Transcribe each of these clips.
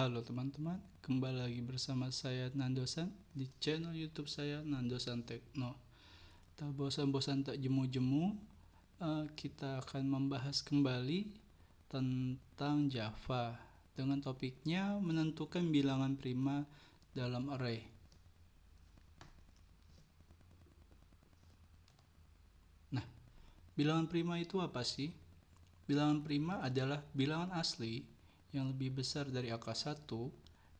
Halo teman-teman, kembali lagi bersama saya Nandosan di channel YouTube saya Nandosan Tekno. Tak bosan-bosan tak jemu-jemu, kita akan membahas kembali tentang Java dengan topiknya menentukan bilangan prima dalam array. Nah, bilangan prima itu apa sih? Bilangan prima adalah bilangan asli yang lebih besar dari angka 1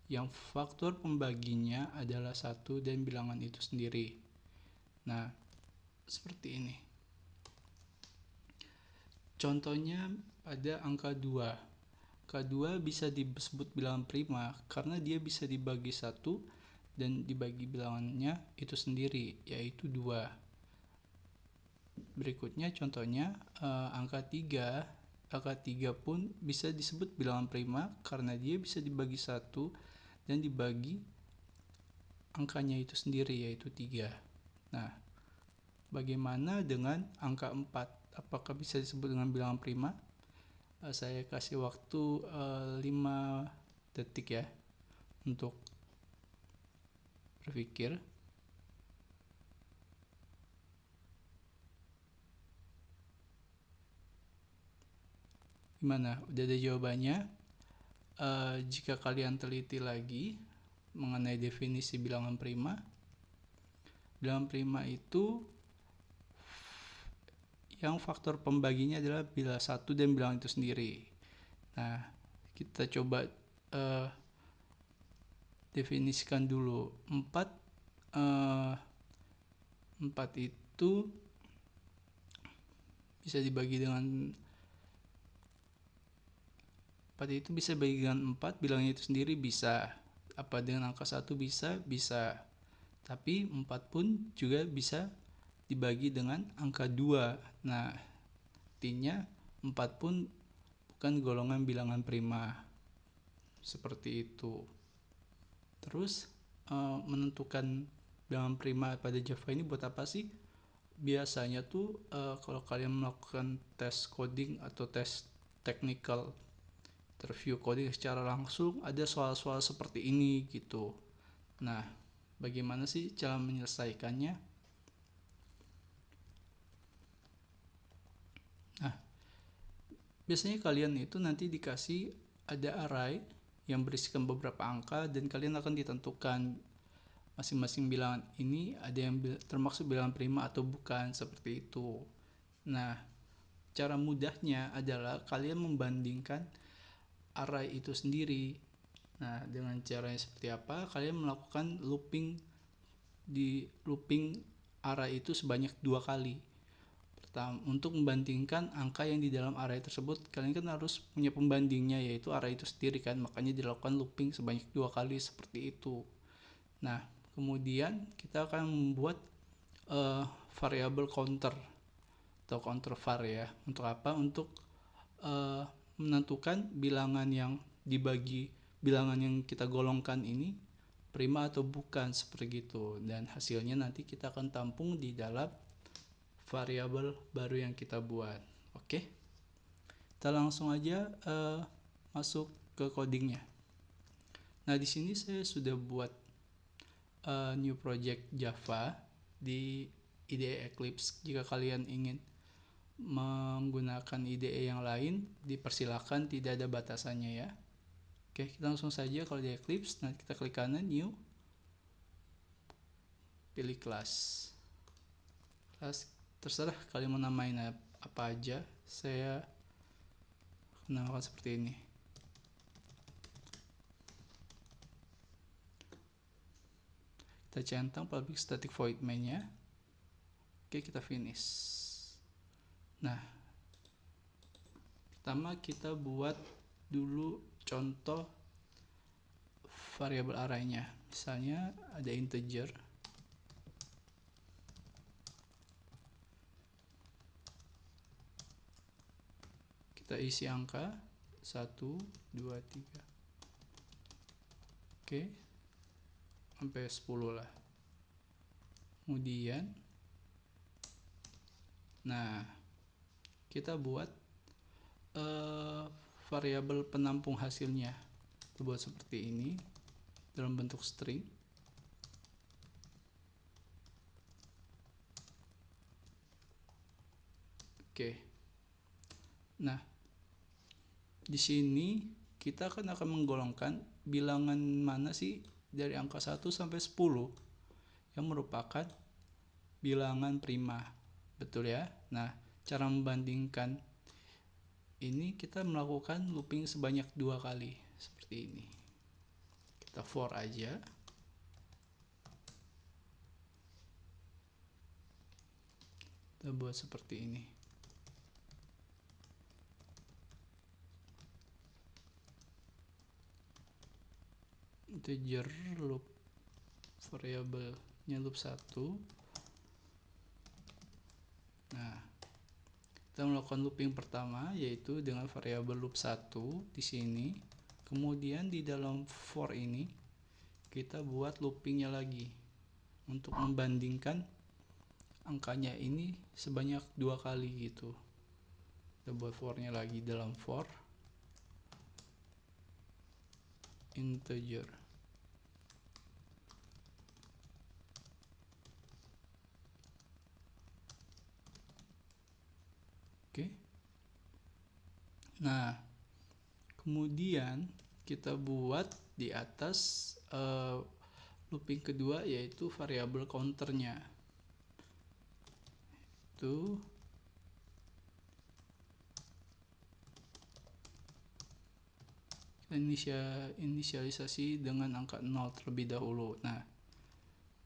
yang faktor pembaginya adalah 1 dan bilangan itu sendiri. Nah, seperti ini. Contohnya pada angka 2. Angka 2 bisa disebut bilangan prima karena dia bisa dibagi 1 dan dibagi bilangannya itu sendiri, yaitu 2. Berikutnya contohnya angka 3. Angka 3 pun bisa disebut bilangan prima karena dia bisa dibagi 1 dan dibagi angkanya itu sendiri, yaitu 3. Nah, bagaimana dengan angka 4? Apakah bisa disebut dengan bilangan prima? Saya kasih waktu 5 detik ya untuk berpikir. Gimana? Udah ada jawabannya? Jika kalian teliti lagi mengenai definisi bilangan prima itu yang faktor pembaginya adalah bilangan 1 dan bilangan itu sendiri. Nah, kita coba definisikan dulu. 4 itu bisa dibagi dengan 4 itu bisa dibagi dengan 4, bilangnya itu sendiri bisa. Apa dengan angka 1 bisa. Tapi 4 pun juga bisa dibagi dengan angka 2. Nah, artinya 4 pun bukan golongan bilangan prima. Seperti itu. Terus menentukan bilangan prima pada Java ini buat apa sih? Biasanya tuh kalau kalian melakukan tes coding atau tes technical interview coding secara langsung, ada soal-soal seperti ini gitu. Nah, bagaimana sih cara menyelesaikannya? Nah, biasanya kalian itu nanti dikasih ada array yang berisikan beberapa angka dan kalian akan ditentukan masing-masing bilangan ini ada yang termasuk bilangan prima atau bukan, seperti itu. Nah, cara mudahnya adalah kalian membandingkan array itu sendiri. Nah, dengan caranya seperti apa? Kalian melakukan looping array itu sebanyak 2 kali. Pertama, untuk membandingkan angka yang di dalam array tersebut, kalian kan harus punya pembandingnya, yaitu array itu sendiri kan, makanya dilakukan looping sebanyak 2 kali seperti itu. Nah, kemudian kita akan membuat variabel counter atau counter var ya. Untuk apa? Untuk menentukan bilangan yang kita golongkan ini prima atau bukan, seperti itu. Dan hasilnya nanti kita akan tampung di dalam variabel baru yang kita buat. Oke, kita langsung aja masuk ke codingnya. Nah, di sini saya sudah buat new project Java di IDE Eclipse. Jika kalian ingin menggunakan IDE yang lain, dipersilakan, tidak ada batasannya ya. Oke, kita langsung saja kalau di Eclipse. Nah, kita klik kanan new, pilih kelas. Terserah kalian mau namain apa aja. Saya namakan seperti ini. Kita centang public static void main-nya. Oke, kita finish. Nah, pertama kita buat dulu contoh variabel array-nya. Misalnya ada integer. Kita isi angka 1, 2, 3. Oke, sampai 10 lah. Kemudian kita buat variabel penampung hasilnya. Kita buat seperti ini dalam bentuk string. Oke. Nah, di sini kita akan menggolongkan bilangan mana sih dari angka 1 sampai 10 yang merupakan bilangan prima. Betul ya? Nah, cara membandingkan ini kita melakukan looping sebanyak 2 kali seperti ini. Kita for aja. Kita buat seperti ini. Integer loop, variabelnya loop 1. Nah, kita melakukan looping pertama yaitu dengan variabel loop 1 di sini. Kemudian di dalam for ini kita buat loopingnya lagi untuk membandingkan angkanya ini sebanyak 2 kali gitu. Kita buat for-nya lagi dalam for integer. Oke. Nah, kemudian kita buat di atas looping kedua yaitu variabel counternya. Itu inisialisasi dengan angka 0 terlebih dahulu. Nah,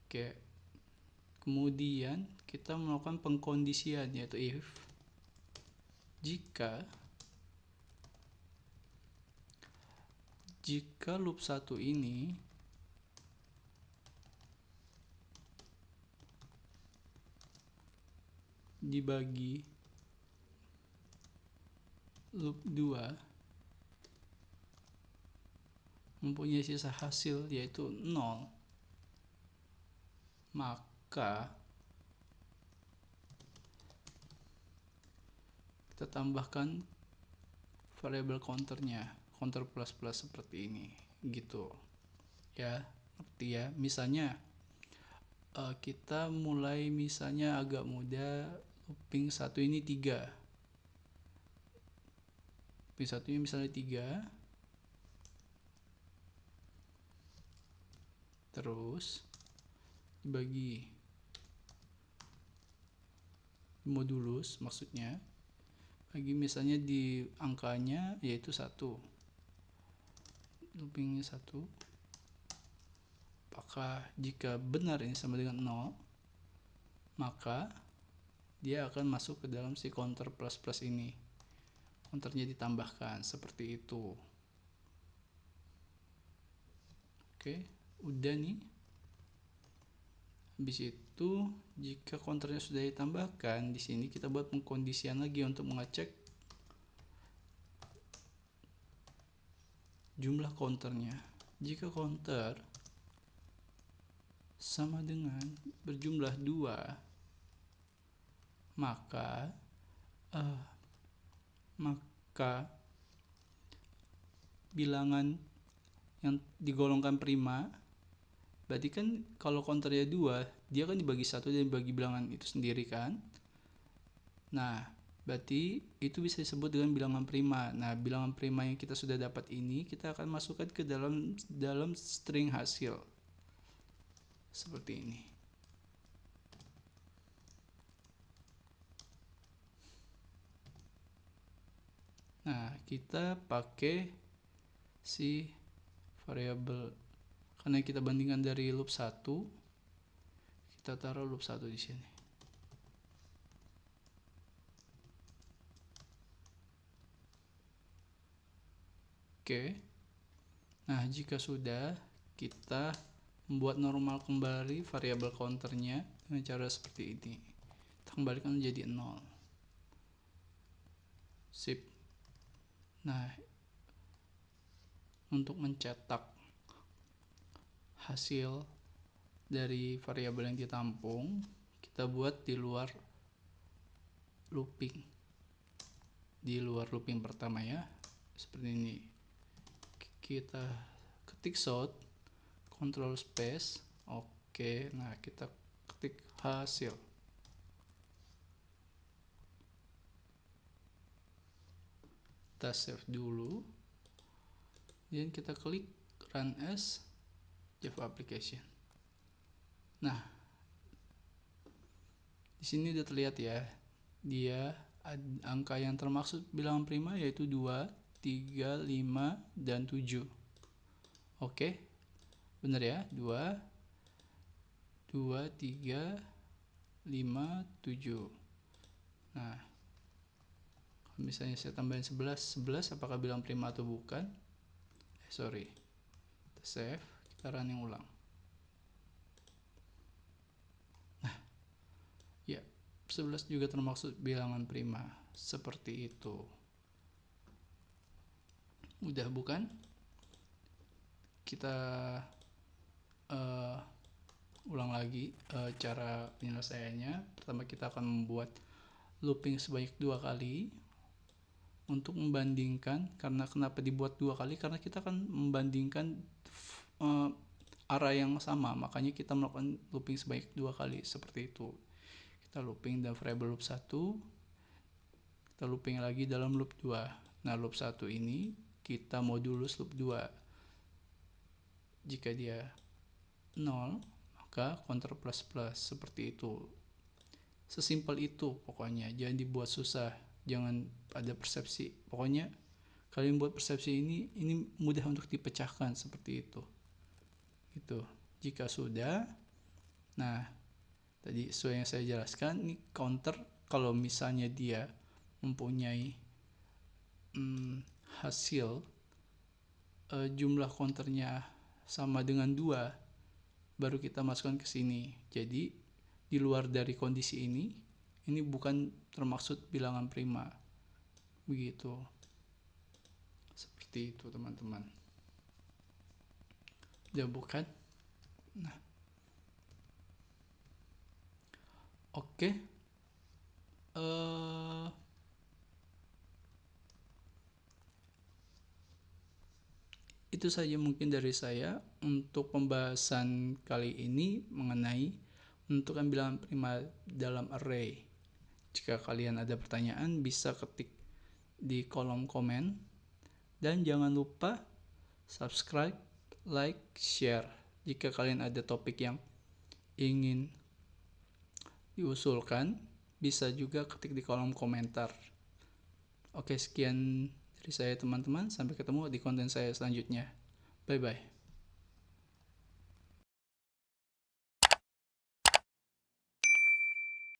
oke. Kemudian kita melakukan pengkondisian yaitu if jika loop 1 ini dibagi loop 2 mempunyai sisa hasil yaitu 0, maka kita tambahkan variabel counternya, counter plus plus seperti ini gitu ya, ngerti ya. Misalnya kita mulai misalnya agak mudah, looping 1 ini 3, looping 1 ini misalnya 3, terus dibagi modulus, maksudnya bagi misalnya di angkanya yaitu 1, loopingnya 1, apakah jika benar ini sama dengan 0 maka dia akan masuk ke dalam si counter plus plus ini, counternya ditambahkan seperti itu. Oke, udah nih. Habis itu jika counternya sudah ditambahkan, di sini kita buat pengkondisian lagi untuk mengecek jumlah counternya. Jika counter sama dengan berjumlah 2, maka bilangan yang digolongkan prima. Berarti kan kalau counternya 2, dia kan dibagi 1 dan dibagi bilangan itu sendiri kan. Nah, berarti itu bisa disebut dengan bilangan prima. Nah, bilangan prima yang kita sudah dapat ini kita akan masukkan ke dalam string hasil. Seperti ini. Nah, kita pakai si variabel, karena kita bandingkan dari loop 1, kita taruh loop 1 di sini. Oke. Nah, jika sudah, kita membuat normal kembali variabel counternya dengan cara seperti ini. Kita kembalikan menjadi 0. Sip. Nah, untuk mencetak hasil dari variabel yang ditampung, kita buat di luar looping pertama ya, seperti ini. kita ketik sort, control space. Oke, nah kita ketik hasil. Kita save dulu, dan kita klik run as Java application. Nah, di sini udah terlihat ya, dia angka yang termaksud bilangan prima yaitu 2, 3, 5, dan 7. Oke, bener ya, 2, 3, 5, 7. Nah, kalau misalnya saya tambahin 11 apakah bilangan prima atau bukan? Sorry, kita save, kita running ulang. Nah, ya, 11 juga termaksud bilangan prima, seperti itu. Mudah bukan? Kita ulang lagi cara penyelesaiannya. Pertama kita akan membuat looping sebanyak 2 kali untuk membandingkan. Karena kenapa dibuat 2 kali? Karena kita akan membandingkan arah yang sama, makanya kita melakukan looping sebanyak 2 kali seperti itu. Kita looping dalam variable loop 1, kita looping lagi dalam loop 2. Nah, loop 1 ini kita modulus loop 2. Jika dia 0, maka counter plus plus, seperti itu. Sesimpel itu pokoknya, jangan dibuat susah, jangan ada persepsi. Pokoknya kalian buat persepsi ini mudah untuk dipecahkan, seperti itu. Itu. Jika sudah, nah tadi sesuai yang saya jelaskan, ini counter kalau misalnya dia mempunyai hasil jumlah counternya sama dengan 2, baru kita masukkan ke sini. Jadi di luar dari kondisi ini bukan termaksud bilangan prima. Begitu. Seperti itu teman-teman. Ya bukan? Nah, oke. Itu saja mungkin dari saya untuk pembahasan kali ini mengenai menentukan bilangan prima dalam array. Jika kalian ada pertanyaan bisa ketik di kolom komen, dan jangan lupa subscribe, like, share. Jika kalian ada topik yang ingin diusulkan, bisa juga ketik di kolom komentar. Oke, sekian dari saya teman-teman. Sampai ketemu di konten saya selanjutnya. Bye-bye.